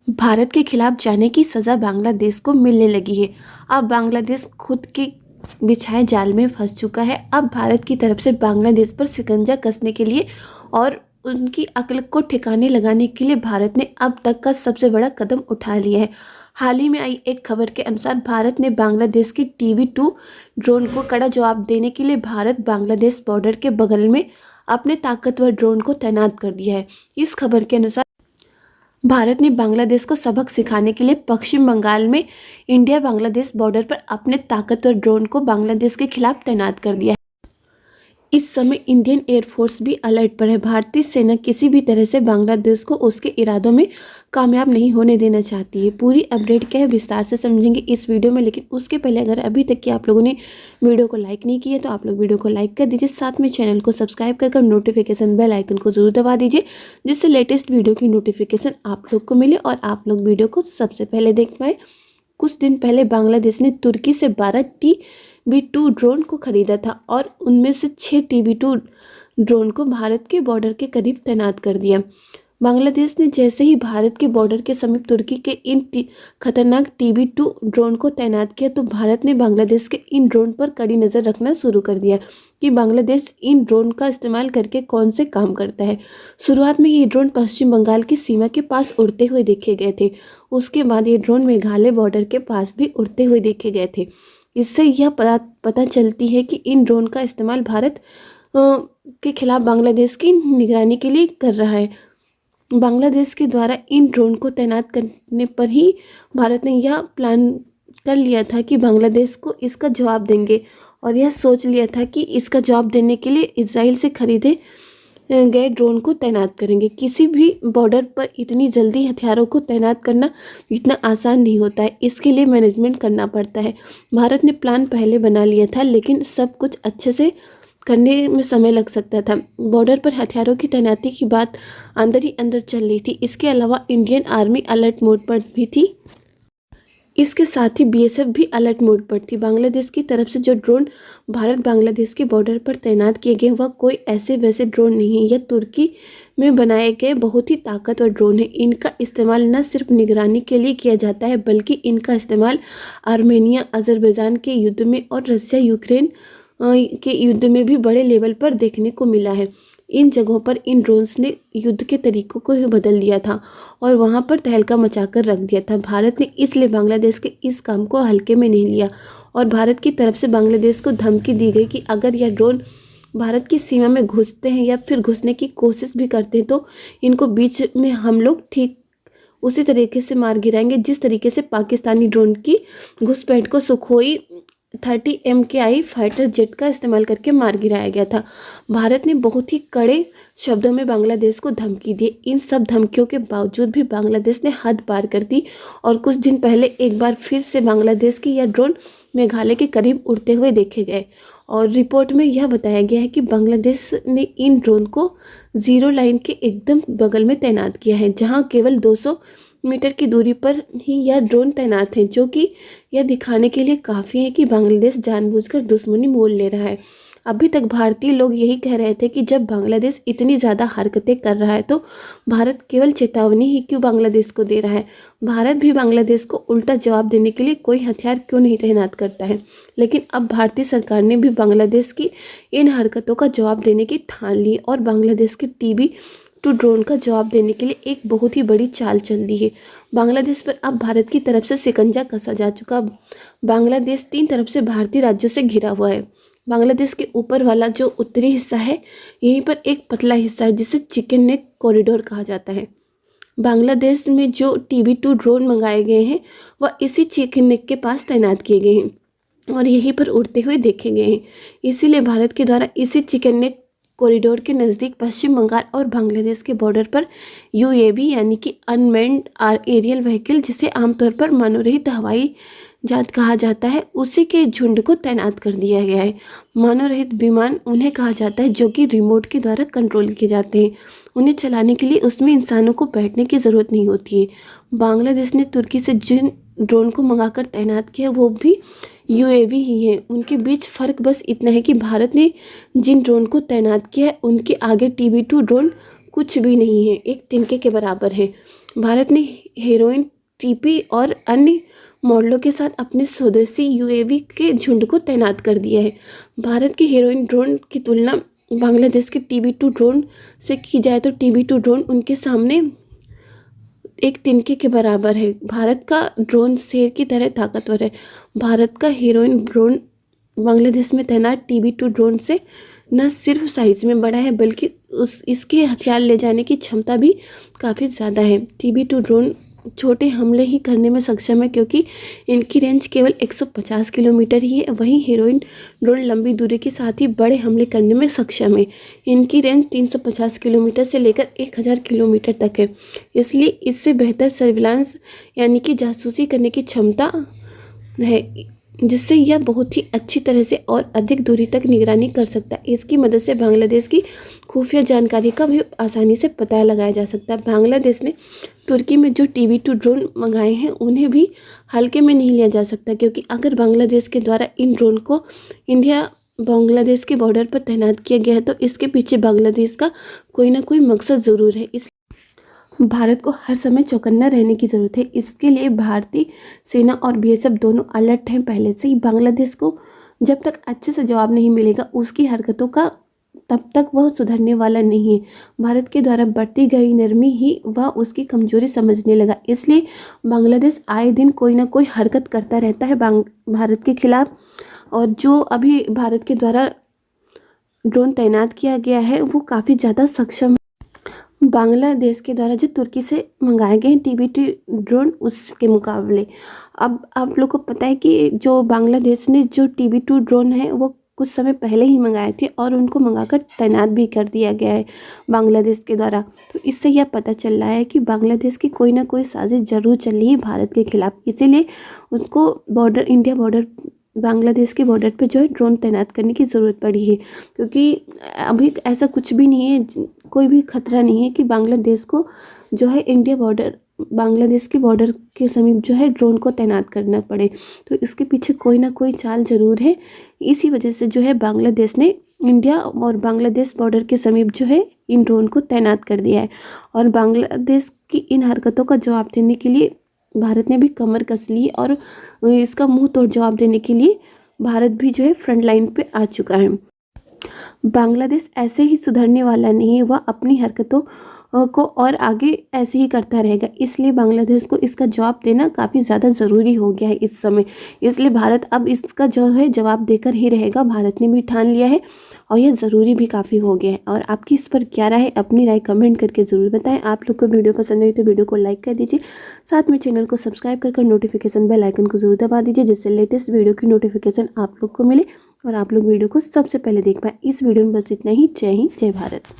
भारत के खिलाफ जाने की सज़ा बांग्लादेश को मिलने लगी है। अब बांग्लादेश खुद के बिछाए जाल में फंस चुका है। अब भारत की तरफ से बांग्लादेश पर शिकंजा कसने के लिए और उनकी अक्ल को ठिकाने लगाने के लिए भारत ने अब तक का सबसे बड़ा कदम उठा लिया है। हाल ही में आई एक खबर के अनुसार भारत ने बांग्लादेश की TB2 ड्रोन को कड़ा जवाब देने के लिए भारत बांग्लादेश बॉर्डर के बगल में अपने ताकतवर ड्रोन को तैनात कर दिया है। इस खबर के अनुसार भारत ने बांग्लादेश को सबक सिखाने के लिए पश्चिम बंगाल में इंडिया बांग्लादेश बॉर्डर पर अपने ताकतवर ड्रोन को बांग्लादेश के खिलाफ तैनात कर दिया है। इस समय इंडियन एयरफोर्स भी अलर्ट पर है। भारतीय सेना किसी भी तरह से बांग्लादेश को उसके इरादों में कामयाब नहीं होने देना चाहती है। पूरी अपडेट क्या है विस्तार से समझेंगे इस वीडियो में, लेकिन उसके पहले अगर अभी तक कि आप लोगों ने वीडियो को लाइक नहीं किया तो आप लोग वीडियो को लाइक कर दीजिए, साथ में चैनल को सब्सक्राइब कर नोटिफिकेशन बेल आइकन को जरूर दबा दीजिए, जिससे लेटेस्ट वीडियो की नोटिफिकेशन आप लोग को मिले और आप लोग वीडियो को सबसे पहले देख पाए। कुछ दिन पहले बांग्लादेश ने तुर्की से 12 TB2 ड्रोन को खरीदा था और उनमें से 6 TB2 ड्रोन को भारत के बॉर्डर के करीब तैनात कर दिया। बांग्लादेश ने जैसे ही भारत के बॉर्डर के समीप तुर्की के इन खतरनाक TB2 ड्रोन को तैनात किया तो भारत ने बांग्लादेश के इन ड्रोन पर कड़ी नज़र रखना शुरू कर दिया कि बांग्लादेश इन ड्रोन का इस्तेमाल करके कौन से काम करता है। शुरुआत में ये ड्रोन पश्चिम बंगाल की सीमा के पास उड़ते हुए देखे गए थे। उसके बाद ये ड्रोन मेघालय बॉर्डर के पास भी उड़ते हुए देखे गए थे। इससे यह पता चलती है कि इन ड्रोन का इस्तेमाल भारत के खिलाफ बांग्लादेश की निगरानी के लिए कर रहा है। बांग्लादेश के द्वारा इन ड्रोन को तैनात करने पर ही भारत ने यह प्लान कर लिया था कि बांग्लादेश को इसका जवाब देंगे और यह सोच लिया था कि इसका जवाब देने के लिए इजराइल से खरीदे गए ड्रोन को तैनात करेंगे। किसी भी बॉर्डर पर इतनी जल्दी हथियारों को तैनात करना इतना आसान नहीं होता है, इसके लिए मैनेजमेंट करना पड़ता है। भारत ने प्लान पहले बना लिया था, लेकिन सब कुछ अच्छे से करने में समय लग सकता था। बॉर्डर पर हथियारों की तैनाती की बात अंदर ही अंदर चल रही थी। इसके अलावा इंडियन आर्मी अलर्ट मोड पर भी थी। इसके साथ ही BSF भी अलर्ट मोड पर थी। बांग्लादेश की तरफ से जो ड्रोन भारत बांग्लादेश के बॉर्डर पर तैनात किए गए वह कोई ऐसे वैसे ड्रोन नहीं है। यह तुर्की में बनाए गए बहुत ही ताकतवर ड्रोन है। इनका इस्तेमाल न सिर्फ निगरानी के लिए किया जाता है, बल्कि इनका इस्तेमाल आर्मेनिया, अजरबैजान के युद्ध में और रसिया यूक्रेन के युद्ध में भी बड़े लेवल पर देखने को मिला है। इन जगहों पर इन ड्रोन्स ने युद्ध के तरीकों को ही बदल दिया था और वहां पर तहलका मचाकर रख दिया था। भारत ने इसलिए बांग्लादेश के इस काम को हल्के में नहीं लिया और भारत की तरफ से बांग्लादेश को धमकी दी गई कि अगर यह ड्रोन भारत की सीमा में घुसते हैं या फिर घुसने की कोशिश भी करते हैं तो इनको बीच में हम लोग ठीक उसी तरीके से मार गिराएंगे जिस तरीके से पाकिस्तानी ड्रोन की घुसपैठ को सुखोई 30 MKI फाइटर जेट का इस्तेमाल करके मार गिराया गया था। भारत ने बहुत ही कड़े शब्दों में बांग्लादेश को धमकी दी। इन सब धमकियों के बावजूद भी बांग्लादेश ने हद पार कर दी और कुछ दिन पहले एक बार फिर से बांग्लादेश के यह ड्रोन मेघालय के करीब उड़ते हुए देखे गए और रिपोर्ट में यह बताया गया है कि बांग्लादेश ने इन ड्रोन को जीरो लाइन के एकदम बगल में तैनात किया है, जहां केवल 200 मीटर की दूरी पर ही यह ड्रोन तैनात हैं, जो कि यह दिखाने के लिए काफ़ी है कि बांग्लादेश जानबूझकर दुश्मनी मोल ले रहा है। अभी तक भारतीय लोग यही कह रहे थे कि जब बांग्लादेश इतनी ज़्यादा हरकतें कर रहा है तो भारत केवल चेतावनी ही क्यों बांग्लादेश को दे रहा है। भारत भी बांग्लादेश को उल्टा जवाब देने के लिए कोई हथियार क्यों नहीं तैनात करता है। लेकिन अब भारतीय सरकार ने भी बांग्लादेश की इन हरकतों का जवाब देने की ठान ली और बांग्लादेश के TB2 ड्रोन का जवाब देने के लिए एक बहुत ही बड़ी चाल चल दी है। बांग्लादेश पर अब भारत की तरफ से शिकंजा कसा जा चुका। बांग्लादेश 3 तरफ से भारतीय राज्यों से घिरा हुआ है। बांग्लादेश के ऊपर वाला जो उत्तरी हिस्सा है, यहीं पर एक पतला हिस्सा है जिसे चिकन नेक कॉरिडोर कहा जाता है। बांग्लादेश में जो TB2 ड्रोन मंगाए गए हैं वह इसी चिकन नेक के पास तैनात किए गए हैं और यहीं पर उड़ते हुए देखे गए हैं। इसीलिए भारत के द्वारा इसी चिकन नेक कॉरिडोर के नज़दीक पश्चिम बंगाल और बांग्लादेश के बॉर्डर पर UAV यानी कि अनमैन्ड एरियल व्हीकल, जिसे आमतौर पर मानवरहित हवाई जहाज कहा जाता है, उसी के झुंड को तैनात कर दिया गया है। मानवरहित विमान उन्हें कहा जाता है जो कि रिमोट के द्वारा कंट्रोल किए जाते हैं। उन्हें चलाने के लिए उसमें इंसानों को बैठने की ज़रूरत नहीं होती है। बांग्लादेश ने तुर्की से जिन ड्रोन को मंगाकर तैनात किया वो भी UAV ही है। उनके बीच फ़र्क बस इतना है कि भारत ने जिन ड्रोन को तैनात किया है उनके आगे TB2 ड्रोन कुछ भी नहीं है, एक तिनके के बराबर है। भारत ने हीरोइन टीपी और अन्य मॉडलों के साथ अपने स्वदेशी यूएवी के झुंड को तैनात कर दिया है। भारत के हीरोइन ड्रोन की तुलना बांग्लादेश के TB2 ड्रोन से की जाए तो TB2 ड्रोन उनके सामने एक तिनके के बराबर है। भारत का ड्रोन शेर की तरह ताकतवर है। भारत का हीरोइन ड्रोन बांग्लादेश में तैनात TB2 ड्रोन से न सिर्फ साइज में बड़ा है बल्कि इसके हथियार ले जाने की क्षमता भी काफ़ी ज़्यादा है। TB2 ड्रोन छोटे हमले ही करने में सक्षम है क्योंकि इनकी रेंज केवल 150 किलोमीटर ही है। वहीं हीरोइन ड्रोन लंबी दूरी के साथ ही बड़े हमले करने में सक्षम है। इनकी रेंज 350 किलोमीटर से लेकर 1000 किलोमीटर तक है। इसलिए इससे बेहतर सर्विलांस यानी कि जासूसी करने की क्षमता है, जिससे यह बहुत ही अच्छी तरह से और अधिक दूरी तक निगरानी कर सकता है। इसकी मदद से बांग्लादेश की खुफिया जानकारी का भी आसानी से पता लगाया जा सकता है। बांग्लादेश ने तुर्की में जो TB2 ड्रोन मंगाए हैं उन्हें भी हल्के में नहीं लिया जा सकता, क्योंकि अगर बांग्लादेश के द्वारा इन ड्रोन को इंडिया बांग्लादेश के बॉर्डर पर तैनात किया गया है तो इसके पीछे बांग्लादेश का कोई ना कोई मकसद ज़रूर है। इस भारत को हर समय चौकन्ना रहने की ज़रूरत है। इसके लिए भारतीय सेना और BSF दोनों अलर्ट हैं पहले से ही। बांग्लादेश को जब तक अच्छे से जवाब नहीं मिलेगा उसकी हरकतों का तब तक वह सुधरने वाला नहीं है। भारत के द्वारा बढ़ती गई नरमी ही वह उसकी कमजोरी समझने लगा। इसलिए बांग्लादेश आए दिन कोई ना कोई हरकत करता रहता है भारत के खिलाफ। और जो अभी भारत के द्वारा ड्रोन तैनात किया गया है वो काफ़ी ज़्यादा सक्षम। बांग्लादेश के द्वारा जो तुर्की से मंगाए गए TB2 ड्रोन उसके मुकाबले अब आप लोग को पता है कि जो बांग्लादेश ने जो TB2 ड्रोन है वो कुछ समय पहले ही मंगाए थे और उनको मंगाकर तैनात भी कर दिया गया है बांग्लादेश के द्वारा। तो इससे यह पता चल रहा है कि बांग्लादेश की कोई ना कोई साजिश जरूर चल रही है भारत के खिलाफ। इसीलिए उसको इंडिया बॉर्डर बांग्लादेश के बॉर्डर पे जो है ड्रोन तैनात करने की ज़रूरत पड़ी है, क्योंकि अभी ऐसा कुछ भी नहीं है, कोई भी खतरा नहीं है कि बांग्लादेश को जो है बांग्लादेश के बॉर्डर के समीप जो है ड्रोन को तैनात करना पड़े। तो इसके पीछे कोई ना कोई चाल ज़रूर है। इसी वजह से जो है बांग्लादेश ने इंडिया और बांग्लादेश बॉर्डर के समीप जो है इन ड्रोन को तैनात कर दिया है। और बांग्लादेश की इन हरकतों का जवाब देने के लिए भारत ने भी कमर कस ली और इसका मुंह तोड़ जवाब देने के लिए भारत भी जो है फ्रंट लाइन पे आ चुका है। बांग्लादेश ऐसे ही सुधरने वाला नहीं है, वह अपनी हरकतों को और आगे ऐसे ही करता रहेगा। इसलिए बांग्लादेश को इसका जवाब देना काफ़ी ज़्यादा ज़रूरी हो गया है इस समय। इसलिए भारत अब इसका जो है जवाब देकर ही रहेगा। भारत ने भी ठान लिया है और यह ज़रूरी भी काफ़ी हो गया है। और आपकी इस पर क्या राय है, अपनी राय कमेंट करके ज़रूर बताएं। आप लोग को वीडियो पसंद आई तो वीडियो को लाइक कर दीजिए, साथ में चैनल को सब्सक्राइब कर नोटिफिकेशन बेल आइकन को ज़रूर दबा दीजिए, जिससे लेटेस्ट वीडियो की नोटिफिकेशन आप लोग को मिले और आप लोग वीडियो को सबसे पहले देख पाएँ। इस वीडियो में बस इतना ही। जय हिंद, जय भारत।